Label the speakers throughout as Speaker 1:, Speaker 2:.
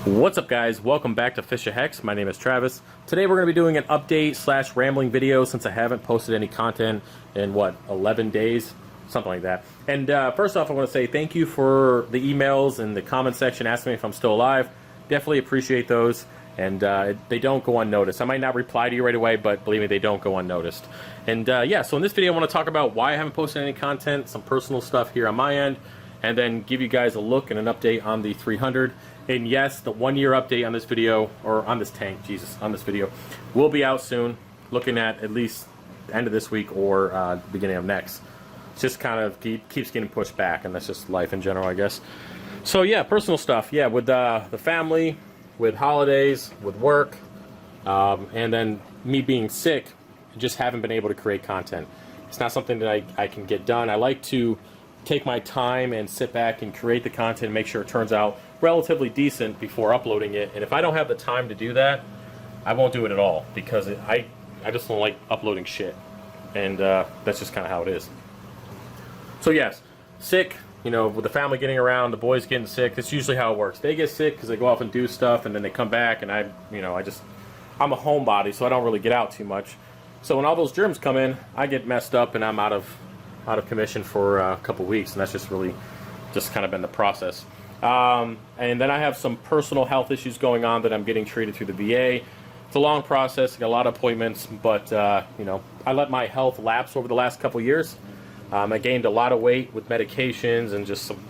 Speaker 1: What's up, guys? Welcome back to FishOfHex. My name is Travis. Today we're going to be doing an update slash rambling video since I haven't posted any content in 11 days, something like that. And first off, I want to say thank you for the emails and the comment section asking me if I'm still alive. Definitely appreciate those, and they don't go unnoticed. I might not reply to you right away, but believe me, they don't go unnoticed. And yeah, so in this video I want to talk about why I haven't posted any content, some personal stuff here on my end, and then give you guys a look and an update on the 300. And yes, the 1 year update on this video, or on this tank, on this video, will be out soon, looking at least the end of this week or beginning of next. It's just kind of keeps getting pushed back, and that's just life in general, I guess. So yeah, personal stuff, yeah, with the family, with holidays, with work, and then me being sick, just haven't been able to create content. It's not something that I can get done. I like to take my time and sit back and create the content and make sure it turns out relatively decent before uploading it. And if I don't have the time to do that, I won't do it at all, because I just don't like uploading shit. And that's just kind of how it is. So yes, sick, you know, with the family getting around, the boys getting sick, that's usually how it works. They get sick because they go off and do stuff, and then they come back, and I'm a homebody, so I don't really get out too much. So when all those germs come in, I get messed up, and I'm out of commission for a couple weeks, and that's just really just kind of been the process. And then I have some personal health issues going on that I'm getting treated through the VA. It's a long process, I got a lot of appointments, but you know, I let my health lapse over the last couple years. I gained a lot of weight with medications and just some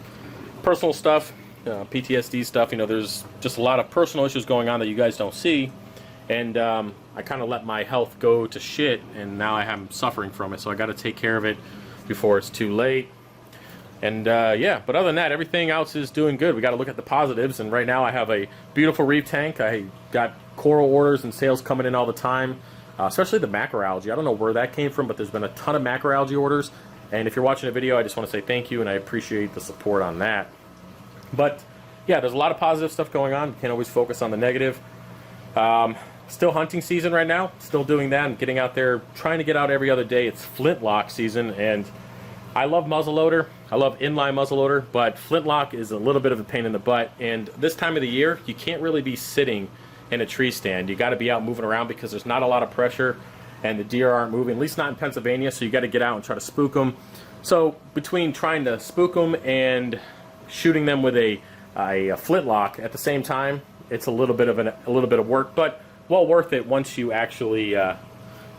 Speaker 1: personal stuff, PTSD stuff. You know, there's just a lot of personal issues going on that you guys don't see, and I kind of let my health go to shit, and now I'm suffering from it, so I got to take care of it before it's too late. And yeah, but other than that, everything else is doing good. We got to look at the positives, and right now I have a beautiful reef tank. I got coral orders and sales coming in all the time, especially the macroalgae. I don't know where that came from, but there's been a ton of macroalgae orders, and if you're watching the video, I just want to say thank you, and I appreciate the support on that. But yeah, there's a lot of positive stuff going on. You can't always focus on the negative. Still hunting season right now, still doing that and getting out there, trying to get out every other day. It's flintlock season, and I love muzzleloader. I love inline muzzleloader, but flintlock is a little bit of a pain in the butt. And this time of the year, you can't really be sitting in a tree stand. You got to be out moving around because there's not a lot of pressure, and the deer aren't moving, at least not in Pennsylvania, so you got to get out and try to spook them. So between trying to spook them and shooting them with a flintlock at the same time, it's a little bit of work, but well worth it once you actually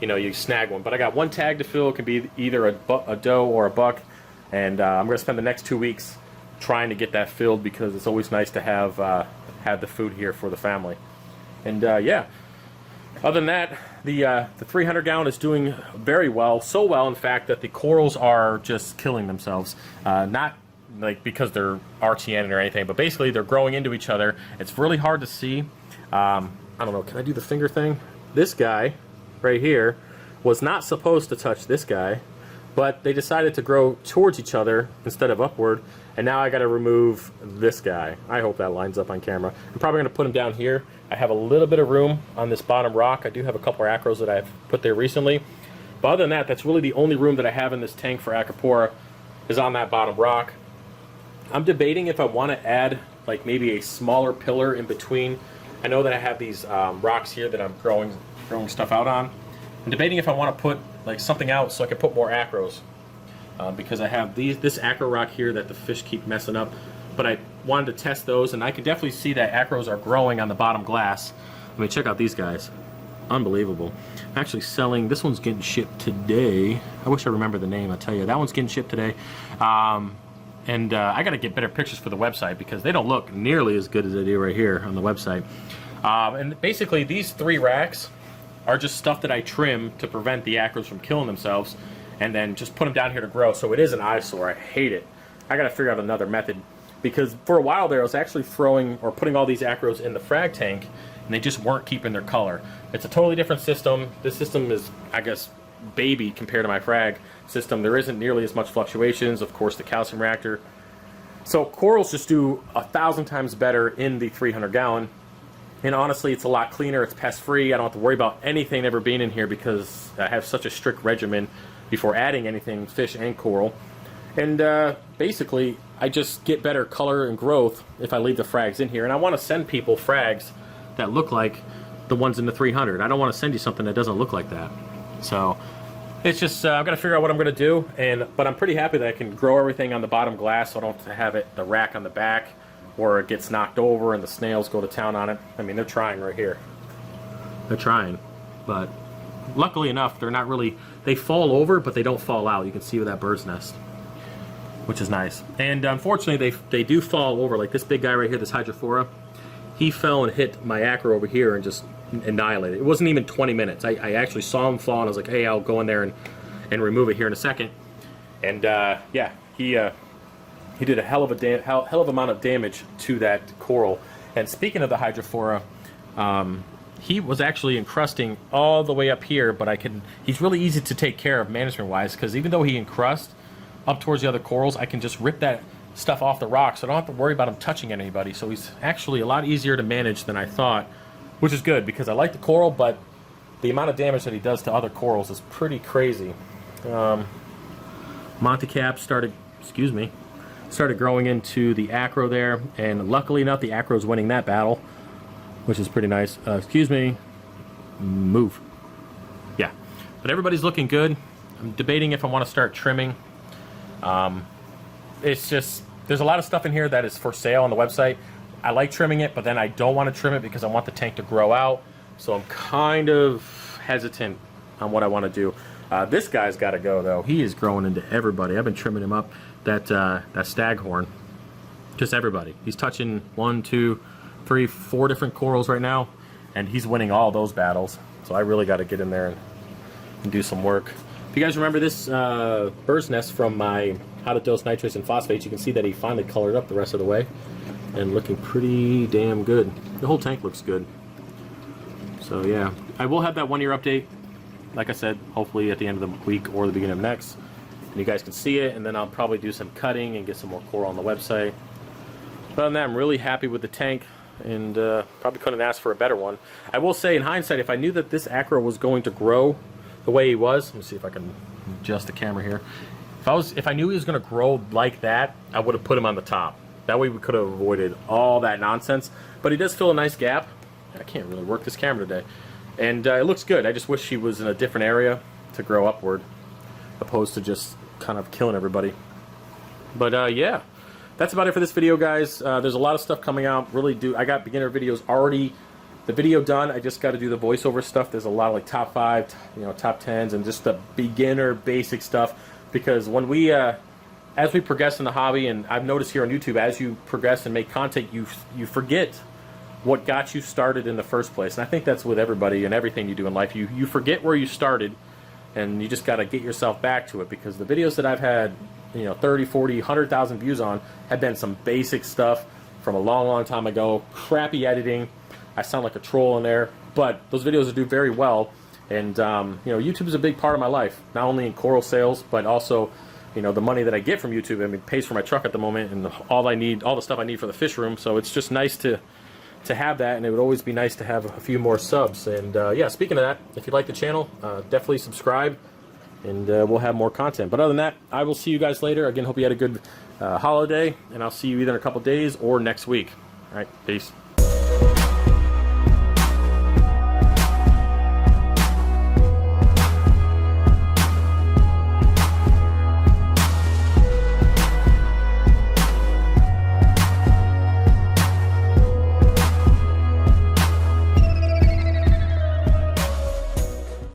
Speaker 1: you know, you snag one. But I got one tag to fill. It can be either a doe or a buck, and I'm going to spend the next 2 weeks trying to get that filled, because it's always nice to have the food here for the family. And yeah, other than that, the 300 gallon is doing very well. So well, in fact, that the corals are just killing themselves. Not like because they're RTN or anything, but basically they're growing into each other. It's really hard to see. I don't know, can I do the finger thing? This guy right here was not supposed to touch this guy, but they decided to grow towards each other instead of upward, and now I got to remove this guy. I hope that lines up on camera. I'm probably going to put him down here. I have a little bit of room on this bottom rock. I do have a couple of acros that I've put there recently, but other than that, that's really the only room that I have in this tank for Aquatics is on that bottom rock. I'm debating if I want to add like maybe a smaller pillar in between. I know that I have these rocks here that I'm growing stuff out on. I'm debating if I want to put like something out so I can put more acros, because I have this acro rock here that the fish keep messing up, but I wanted to test those, and I can definitely see that acros are growing on the bottom glass. I mean, check out these guys. Unbelievable. I'm actually selling, this one's getting shipped today. I wish I remember the name, I'll tell you. That one's getting shipped today. And I got to get better pictures for the website, because they don't look nearly as good as they do right here on the website. And basically these 3 racks are just stuff that I trim to prevent the acros from killing themselves, and then just put them down here to grow. So it is an eyesore. I hate it. I got to figure out another method, because for a while there I was actually throwing or putting all these acros in the frag tank, and they just weren't keeping their color. It's a totally different system. This system is, I guess, baby compared to my frag system. There isn't nearly as much fluctuations. Of course, the calcium reactor. So corals just do 1,000 times better in the 300 gallon. And honestly, it's a lot cleaner. It's pest free. I don't have to worry about anything ever being in here, because I have such a strict regimen before adding anything, fish and coral. And basically, I just get better color and growth if I leave the frags in here. And I want to send people frags that look like the ones in the 300. I don't want to send you something that doesn't look like that. So it's just I've got to figure out what I'm going to do. But I'm pretty happy that I can grow everything on the bottom glass, so I don't have to have the rack on the back, or it gets knocked over and the snails go to town on it. I mean, they're trying right here. They're trying, but luckily enough, they're not really. They fall over, but they don't fall out. You can see with that bird's nest, which is nice. And unfortunately, they do fall over. Like this big guy right here, this Hydrafora, he fell and hit my acro over here and just annihilated it. It wasn't even 20 minutes. I actually saw him fall, and I was like, hey, I'll go in there and remove it here in a second. And yeah, he did a hell of amount of damage to that coral. And speaking of the Hydrafora, he was actually encrusting all the way up here, but he's really easy to take care of management-wise, because even though he encrusts up towards the other corals, I can just rip that stuff off the rocks, so I don't have to worry about him touching anybody. So he's actually a lot easier to manage than I thought, which is good, because I like the coral, but the amount of damage that he does to other corals is pretty crazy. Montecap started growing into the acro there, and luckily enough, the acro's winning that battle, which is pretty nice. Excuse me. Move. Yeah. But everybody's looking good. I'm debating if I want to start trimming. It's just, there's a lot of stuff in here that is for sale on the website. I like trimming it, but then I don't want to trim it because I want the tank to grow out. So I'm kind of hesitant on what I want to do. This guy's got to go, though. He is growing into everybody. I've been trimming him up. That staghorn. Just everybody. He's touching 1, 2, 3, 4 different corals right now, and he's winning all those battles. So I really got to get in there and do some work. If you guys remember this bird's nest from my how to dose nitrates and phosphates, you can see that he finally colored up the rest of the way and looking pretty damn good. The whole tank looks good. So yeah, I will have that 1-year update, like I said, hopefully at the end of the week or the beginning of next, and you guys can see it, and then I'll probably do some cutting and get some more coral on the website. But other than that, I'm really happy with the tank, and probably couldn't ask for a better one. I will say, in hindsight, if I knew that this acro was going to grow the way he was, let me see if I can adjust the camera here. If I knew he was going to grow like that, I would have put him on the top. That way we could have avoided all that nonsense. But he does fill a nice gap. I can't really work this camera today. And it looks good. I just wish he was in a different area to grow upward, opposed to just kind of killing everybody. But yeah, that's about it for this video, guys. There's a lot of stuff coming out. I got beginner videos already. The video done. I just got to do the voiceover stuff. There's a lot of like top 5, top 10s, and just the beginner basic stuff. Because when we, as we progress in the hobby, and I've noticed here on YouTube, as you progress and make content, you forget what got you started in the first place. And I think that's with everybody and everything you do in life. You forget where you started, and you just got to get yourself back to it. Because the videos that I've had, 30, 40, 100,000 views on have been some basic stuff from a long, long time ago. Crappy editing. I sound like a troll in there, but those videos do very well. And YouTube is a big part of my life, not only in coral sales, but also, the money that I get from YouTube. I mean, it pays for my truck at the moment, and all the stuff I need for the fish room. So it's just nice to have that, and it would always be nice to have a few more subs. And yeah, speaking of that, if you like the channel, definitely subscribe, and we'll have more content. But other than that, I will see you guys later. Again, hope you had a good holiday, and I'll see you either in a couple days or next week. All right, peace.